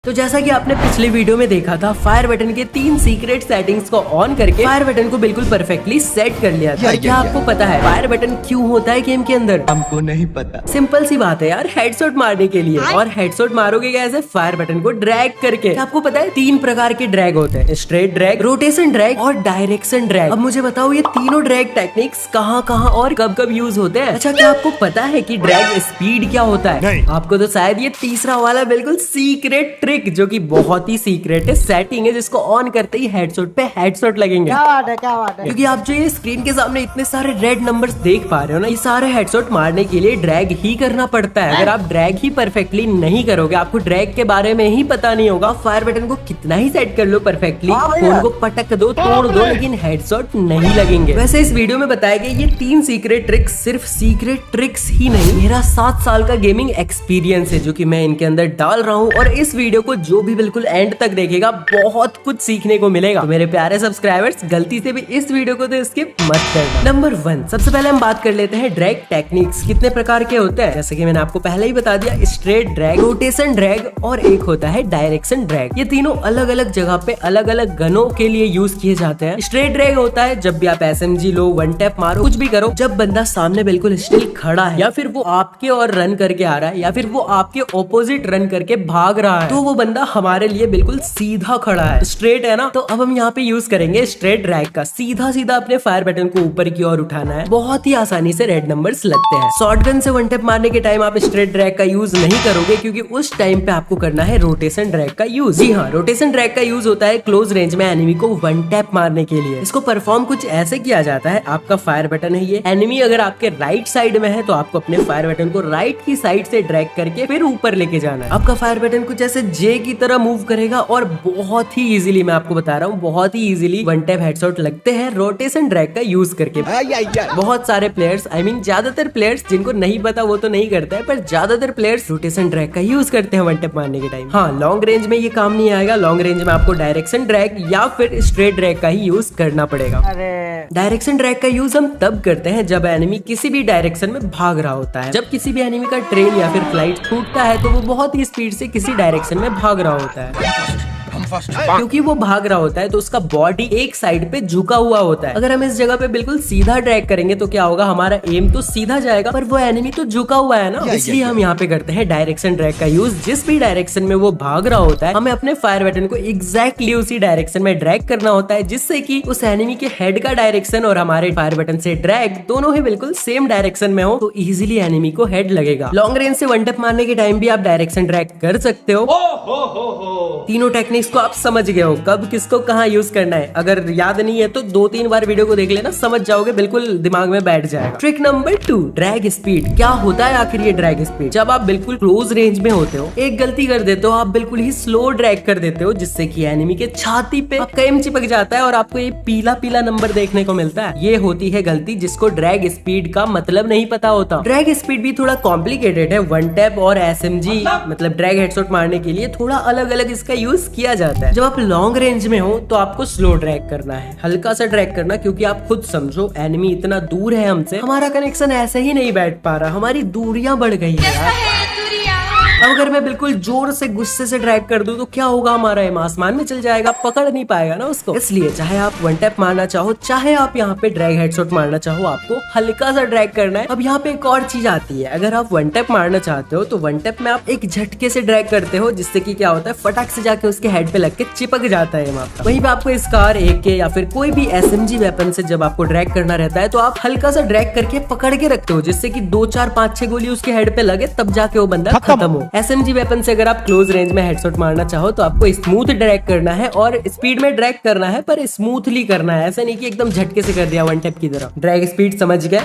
तो जैसा कि आपने पिछले वीडियो में देखा था, फायर बटन के 3 सीक्रेट सेटिंग्स को ऑन करके फायर बटन को बिल्कुल परफेक्टली सेट कर लिया था। क्या आपको पता है फायर बटन क्यों होता है गेम के अंदर? हमको नहीं पता। सिंपल सी बात है यार, हेडशॉट मारने के लिए। और हेडशॉट मारोगे कैसे? फायर बटन को ड्रैग करके। आपको पता है 3 प्रकार के ड्रैग होते हैं, स्ट्रेट ड्रैग, रोटेशन ड्रैग और डायरेक्शन ड्रैग। अब मुझे बताओ ये तीनों ड्रैग टेक्निक्स कहाँ कहाँ और कब कब यूज होते हैं? अच्छा, क्या आपको पता है कि ड्रैग स्पीड क्या होता है? नहीं। आपको तो शायद ये तीसरा वाला बिल्कुल सीक्रेट ट्रिक, जो कि बहुत ही सीक्रेट है, सेटिंग है, जिसको ऑन करते ही हेडशॉट पे हेडशॉट लगेंगे। क्या बात है। क्योंकि आप जो ये स्क्रीन के सामने इतने सारे रेड नंबर्स देख पा रहे हो ना, ये सारे हेडशॉट मारने के लिए ड्रैग ही करना पड़ता है। अगर आप ड्रैग ही परफेक्टली नहीं करोगे, आपको ड्रैग के बारे में ही पता नहीं होगा, फायर बटन को कितना ही सेट कर लो परफेक्टली, फोन को पटक दो, तोड़ दो, लेकिन हेडशॉट नहीं लगेंगे। वैसे इस वीडियो में बताया गया ये 3 सीक्रेट ट्रिक्स सिर्फ सीक्रेट ट्रिक्स ही नहीं, मेरा 7 साल का गेमिंग एक्सपीरियंस है जो कि मैं इनके अंदर डाल रहा हूँ। और इस वीडियो को जो भी बिल्कुल एंड तक देखेगा बहुत कुछ सीखने को मिलेगा। तो मेरे प्यारे सब्सक्राइबर्स, गलती से भी इस वीडियो को तो स्किप मत करना। नंबर 1, सबसे पहले हम बात कर लेते हैं ड्रैग टेक्निक्स कितने प्रकार के होते हैं। जैसे कि मैंने आपको पहले ही बता दिया, स्ट्रेट ड्रैग, रोटेशन ड्रैग और एक होता है डायरेक्शन ड्रैग। ये तीनों अलग अलग जगह पे अलग अलग गनों के लिए यूज किए जाते हैं। स्ट्रेट ड्रैग होता है जब भी आप SMG लो, वन टैप मारो, कुछ भी करो, जब बंदा सामने बिल्कुल स्टिल खड़ा है, या फिर वो आपके और रन करके आ रहा है, या फिर वो आपके ऑपोजिट रन करके भाग रहा है, तो वो बंदा हमारे लिए बिल्कुल सीधा खड़ा है, स्ट्रेट है ना। तो अब हम यहाँ पे यूज करेंगे स्ट्रेट ड्रैग का। सीधा सीधा अपने फायर बटन को ऊपर की ओर उठाना है, बहुत ही आसानी से रेड नंबर्स लगते हैं। शॉटगन से वन टैप मारने के टाइम आप स्ट्रेट ड्रैग का यूज नहीं करोगे, क्योंकि उस टाइम पे आपको करना है रोटेशन ड्रैग का यूज। जी हाँ, रोटेशन ड्रैग का यूज होता है क्लोज रेंज में एनिमी को वन टैप मारने के लिए। इसको परफॉर्म कुछ ऐसे किया जाता है, आपका फायर बटन है ये, एनिमी अगर आपके राइट साइड में है तो आपको अपने फायर बटन को राइट की साइड से ड्रैग करके फिर ऊपर लेके जाना है। आपका फायर बटन कुछ ऐसे जे की तरह मूव करेगा और बहुत ही इजीली, मैं आपको बता रहा हूँ, बहुत ही इजीली वन टैप हेडशॉट लगते हैं रोटेशन ड्रैग का यूज करके। बहुत सारे प्लेयर्स, ज्यादातर प्लेयर्स, जिनको नहीं पता वो तो नहीं करता है, पर ज्यादातर प्लेयर्स रोटेशन ड्रैग का यूज करते हैं वन टैप मारने के टाइम। हाँ, लॉन्ग रेंज में ये काम नहीं आएगा। लॉन्ग रेंज में आपको डायरेक्शन ड्रैग या फिर स्ट्रेट ड्रैग का ही यूज करना पड़ेगा। डायरेक्शन ड्रैग का यूज हम तब करते हैं जब एनिमी किसी भी डायरेक्शन में भाग रहा होता है। जब किसी भी एनिमी का ट्रेन या फिर फ्लाइट छूटता है तो वो बहुत ही स्पीड से किसी डायरेक्शन में भाग रहा होता है। क्योंकि वो भाग रहा होता है तो उसका बॉडी एक साइड पे झुका हुआ होता है। अगर हम इस जगह पे बिल्कुल सीधा ड्रैग करेंगे तो क्या होगा, हमारा एम तो सीधा जाएगा, पर वो एनिमी तो झुका हुआ है ना। इसलिए हम यहाँ पे करते हैं डायरेक्शन ड्रैग का यूज। जिस भी डायरेक्शन में वो भाग रहा होता है, हमें अपने फायर बटन को एग्जैक्टली उसी डायरेक्शन में ड्रैग करना होता है, जिससे कि उस एनिमी के हेड का डायरेक्शन और हमारे फायर बटन से ड्रैग दोनों ही बिल्कुल सेम डायरेक्शन में हो, तो इजिली एनिमी को हेड लगेगा। लॉन्ग रेंज से वन टैप मारने के टाइम भी आप डायरेक्शन ड्रैग कर सकते हो। तीनों टेक्निक्स को आप समझ गए हो, कब किसको कहाँ यूज करना है। अगर याद नहीं है तो 2-3 बार वीडियो को देख लेना, समझ जाओगे, बिल्कुल दिमाग में बैठ जाएगा। Trick number 2, drag speed. क्या होता है आखिर ये ड्रैग स्पीड? जब आप बिल्कुल क्लोज रेंज में होते हो, एक गलती कर देते हो, आप बिल्कुल ही स्लो ड्रैग कर देते हो, जिससे कि एनिमी के छाती पे आपका एम चिपक जाता है और आपको ये पीला पीला नंबर देखने को मिलता है। ये होती है गलती, जिसको ड्रैग स्पीड का मतलब नहीं पता होता। ड्रैग स्पीड भी थोड़ा कॉम्प्लिकेटेड है। वन टैप और SMG मतलब ड्रैग हेडशॉट मारने के लिए थोड़ा अलग अलग इसका यूज किया जाता है। जब आप लॉन्ग रेंज में हो तो आपको स्लो ड्रैग करना है, हल्का सा ड्रैग करना, क्योंकि आप खुद समझो एनिमी इतना दूर है हमसे, हमारा कनेक्शन ऐसे ही नहीं बैठ पा रहा, हमारी दूरियां बढ़ गई है यार। अब अगर मैं बिल्कुल जोर से गुस्से से ड्रैग कर दूं तो क्या होगा, हमारा एम आसमान में चल जाएगा, पकड़ नहीं पाएगा ना उसको। इसलिए चाहे आप वन टैप मारना चाहो, चाहे आप यहाँ पे ड्रैग हेडशॉट मारना चाहो, आपको हल्का सा ड्रैग करना है। अब यहाँ पे एक और चीज आती है, अगर आप वन टैप मारना चाहते हो तो वन टैप में आप एक झटके से ड्रैग करते हो, जिससे कि क्या होता है, फटाक से जाके उसके हेड पे लग के चिपक जाता है आपका। वहीं पे आपको स्कार, AK या फिर कोई भी SMG वेपन से जब आपको ड्रैग करना रहता है तो आप हल्का सा ड्रैग करके पकड़ के रखते हो, जिससे कि 2, 4, 5, 6 गोली उसके हेड पे लगे, तब जाके वो बंदा खत्म हो। SMG वेपन से अगर आप क्लोज रेंज में हेडशॉट मारना चाहो तो आपको स्मूथ ड्रैग करना है और स्पीड में ड्रैग करना है, पर स्मूथली करना है, ऐसा नहीं कि एकदम झटके से कर दिया वन टैप की तरह। ड्रैग स्पीड समझ गए?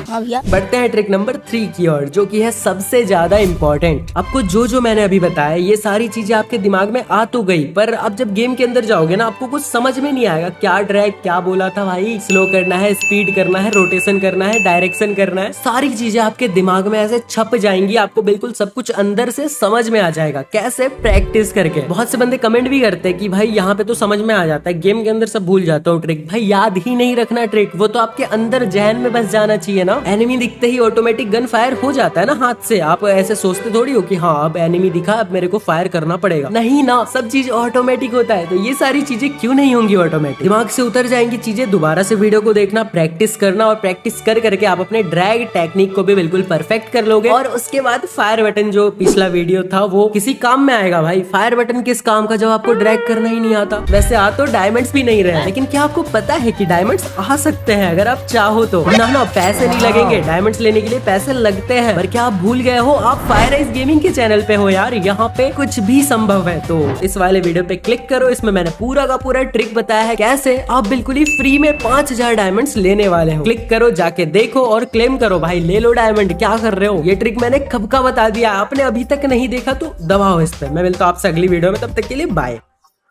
बढ़ते हैं ट्रिक नंबर 3 की ओर, जो कि है सबसे ज्यादा इम्पोर्टेंट। आपको जो मैंने अभी बताया, ये सारी चीजें आपके दिमाग में आ तो गई, पर अब जब गेम के अंदर जाओगे ना, आपको कुछ समझ में नहीं आएगा, क्या ड्रैग क्या बोला था भाई, स्लो करना है, स्पीड करना है, रोटेशन करना है, डायरेक्शन करना है, सारी चीजें आपके दिमाग में ऐसे छप जाएंगी, आपको बिल्कुल सब कुछ अंदर से समझ समझ में आ जाएगा कैसे प्रैक्टिस करके। बहुत से बंदे कमेंट भी करते हैं कि भाई यहाँ पे तो समझ में आ जाता है, गेम के अंदर सब भूल जाता हूँ ट्रिक। भाई याद ही नहीं रखना ट्रिक, वो तो आपके अंदर जहन में बस जाना चाहिए ना। एनिमी दिखते ही ऑटोमेटिक गन फायर हो जाता है ना हाथ से। आप ऐसे सोचते थोड़ी हो कि हाँ अब एनिमी दिखा, अब मेरे को फायर करना पड़ेगा, नहीं ना, सब चीज ऑटोमेटिक होता है। तो ये सारी चीजें क्यों नहीं होंगी ऑटोमेटिक, दिमाग से उतर जाएंगी चीजें। दोबारा से वीडियो को देखना, प्रैक्टिस करना, और प्रैक्टिस कर करके आप अपने ड्रैग टेक्निक को भी बिल्कुल परफेक्ट कर लोगे। और उसके बाद फायर बटन, जो पिछला वीडियो था, वो किसी काम में आएगा भाई। फायर बटन किस काम का जब आपको ड्रैग करना ही नहीं आता। वैसे आ तो डायमंड्स भी नहीं रहे, लेकिन क्या आपको पता है कि डायमंड्स आ सकते हैं अगर आप चाहो तो। ना पैसे नहीं लगेंगे, डायमंड्स लेने के लिए पैसे लगते हैं। पर क्या आप भूल गए हो, आप फायर आइज गेमिंग के चैनल पे हो यार, यहाँ पे कुछ भी संभव है। तो इस वाले वीडियो पे क्लिक करो, इसमें मैंने पूरा का पूरा ट्रिक बताया है कैसे आप बिल्कुल ही फ्री में 5000 डायमंड्स लेने वाले हो। क्लिक करो, जाके देखो और क्लेम करो भाई, ले लो डायमंड। क्या कर रहे हो, ये ट्रिक मैंने कब का बता दिया, आपने अभी तक नहीं देखा तो दबाओ इस पे। मैं मिलता हूं आपसे अगली वीडियो में, तब तक के लिए बाय।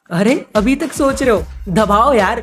अरे अभी तक सोच रहे हो, दबाओ यार।